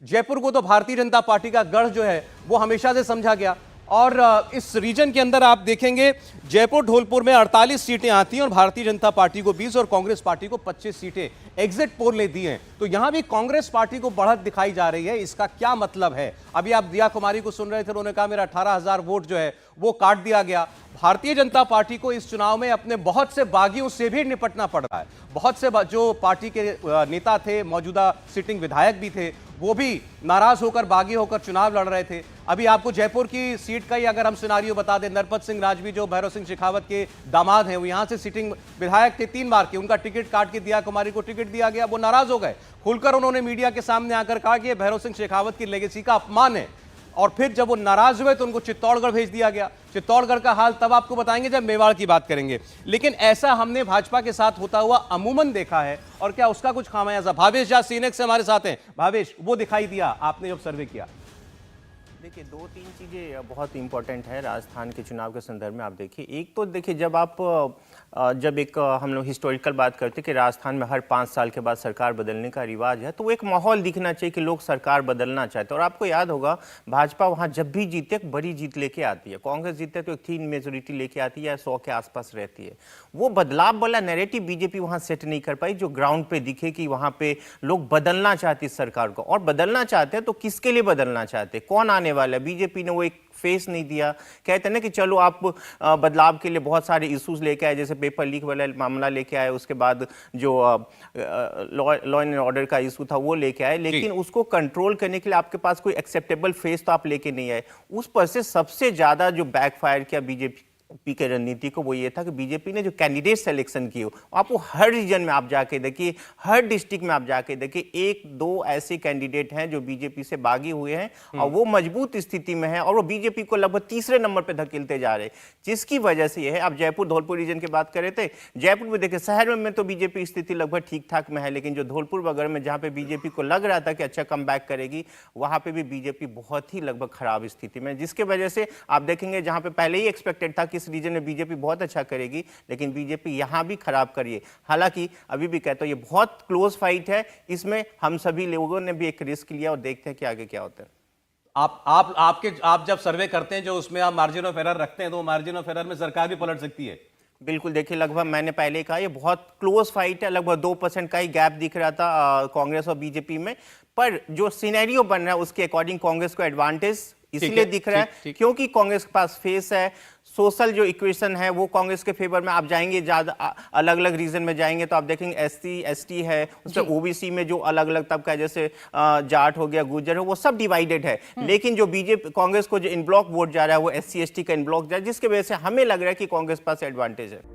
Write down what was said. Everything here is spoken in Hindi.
जयपुर को तो भारतीय जनता पार्टी का गढ़ जो है वो हमेशा से समझा गया। और इस रीजन के अंदर आप देखेंगे जयपुर ढोलपुर में 48 सीटें आती हैं और भारतीय जनता पार्टी को 20 और कांग्रेस पार्टी को 25 सीटें एग्जिट पोल ने दी हैं। तो यहां भी कांग्रेस पार्टी को बढ़त दिखाई जा रही है। इसका क्या मतलब है? अभी आप दिया कुमारी को सुन रहे थे, उन्होंने कहा मेरा 18,000 वोट जो है वो काट दिया गया। भारतीय जनता पार्टी को इस चुनाव में अपने बहुत से बागियों से भी निपटना पड़ रहा है। बहुत से जो पार्टी के नेता थे, मौजूदा सिटिंग विधायक भी थे, वो भी नाराज होकर, बागी होकर चुनाव लड़ रहे थे। अभी आपको जयपुर की सीट का ही अगर हम सिनारियो बता दें, नरपत सिंह राजवी जो भैरव सिंह शेखावत के दामाद हैं, वो यहां से सिटिंग विधायक थे 3 बार के, उनका टिकट काट के दिया कुमारी को टिकट दिया गया। वो नाराज हो गए, खुलकर उन्होंने मीडिया के सामने आकर कहा कि भैरव सिंह शेखावत की लेगेसी का अपमान है। और फिर जब वो नाराज हुए तो उनको चित्तौड़गढ़ भेज दिया गया। चित्तौड़गढ़ का हाल तब आपको बताएंगे जब मेवाड़ की बात करेंगे। लेकिन ऐसा हमने भाजपा के साथ होता हुआ अमूमन देखा है। और क्या उसका कुछ खामियाजा? भावेश झा सीनेक्स से हमारे साथ हैं। भावेश, वो दिखाई दिया आपने जब सर्वे किया? देखिए, 2-3 चीज़ें बहुत इंपॉर्टेंट है राजस्थान के चुनाव के संदर्भ में। आप देखिए, एक तो देखिए, जब एक हम लोग हिस्टोरिकल बात करते हैं कि राजस्थान में हर 5 साल के बाद सरकार बदलने का रिवाज है, तो वो एक माहौल दिखना चाहिए कि लोग सरकार बदलना चाहते हैं। और आपको याद होगा, भाजपा वहाँ जब भी जीते एक बड़ी जीत लेके आती है, कांग्रेस जीते तो एक 3 मेजोरिटी लेके आती है या 100 के आसपास रहती है। वो बदलाव वाला नैरेटिव बीजेपी वहाँ सेट नहीं कर पाई जो ग्राउंड पे दिखे कि वहाँ पे लोग बदलना चाहते इस सरकार को। और बदलना चाहते हैं तो किसके लिए बदलना चाहते, कौन आने वाला है? बीजेपी ने वो एक फेस नहीं दिया। कहते हैं ना कि चलो आप बदलाव के लिए बहुत सारे इश्यूज लेके आए, जैसे पेपर लीक वाला मामला लेके आए, उसके बाद जो लॉ एंड ऑर्डर का इशू था वो लेके आए, लेकिन उसको कंट्रोल करने के लिए आपके पास कोई एक्सेप्टेबल फेस तो आप लेके नहीं आए। उस पर से सबसे ज्यादा जो बैकफायर किया बीजेपी की रणनीति को, वो ये था कि बीजेपी ने जो कैंडिडेट सिलेक्शन किए, आपको हर रीजन में आप जाके देखिए, हर डिस्ट्रिक्ट में आप जाके देखिए, 1-2 ऐसे कैंडिडेट हैं जो बीजेपी से बागी हुए हैं और वो मजबूत स्थिति में हैं और वो बीजेपी को लगभग तीसरे नंबर पे धकेलते जा रहे हैं। जिसकी वजह से ये है, आप जयपुर धौलपुर रीजन की बात कर रहे थे, जयपुर में देखिए शहर में तो बीजेपी स्थिति लगभग ठीक ठाक में है, लेकिन जो धौलपुर वगैरह में जहाँ पे बीजेपी को लग रहा था कि अच्छा कम बैक करेगी, वहां पे भी बीजेपी बहुत ही लगभग खराब स्थिति में, जिसके वजह से आप देखेंगे जहां पे पहले ही एक्सपेक्टेड था कि इस रीजन में बीजेपी बहुत अच्छा करेगी, लेकिन बीजेपी यहां भी खराब करिए। हालांकि अभी भी कहता हूं ये बहुत क्लोज फाइट है, इसमें हम सभी लोगों ने भी एक रिस्क लिया और देखते हैं कि आगे क्या होता है। आप जब सर्वे करते हैं जो उसमें आप मार्जिन ऑफ एरर रखते हैं, तो मार्जिन ऑफ एरर में सरकार भी पलट सकती है। बिल्कुल, देखिए लगभग मैंने पहले कहा ये बहुत क्लोज फाइट है, लगभग 2% का ही गैप दिख रहा था कांग्रेस और बीजेपी में। पर जो सिनेरियो बन रहा है उसके अकॉर्डिंग कांग्रेस को एडवांटेज इसलिए दिख रहा है क्योंकि कांग्रेस के पास फेस है। सोशल जो इक्वेशन है वो कांग्रेस के फेवर में। आप जाएंगे ज्यादा अलग अलग रीजन में जाएंगे तो आप देखेंगे एससी एसटी है, उसमें ओबीसी में जो अलग अलग तबका है, जैसे जाट हो गया, गुर्जर हो, वो सब डिवाइडेड है। लेकिन जो बीजेपी कांग्रेस को जो इन ब्लॉक वोट जा रहा है वो एससी एसटी का इन ब्लॉक जा रहा है, जिसकी वजह से हमें लग रहा है कि कांग्रेस पास एडवांटेज है।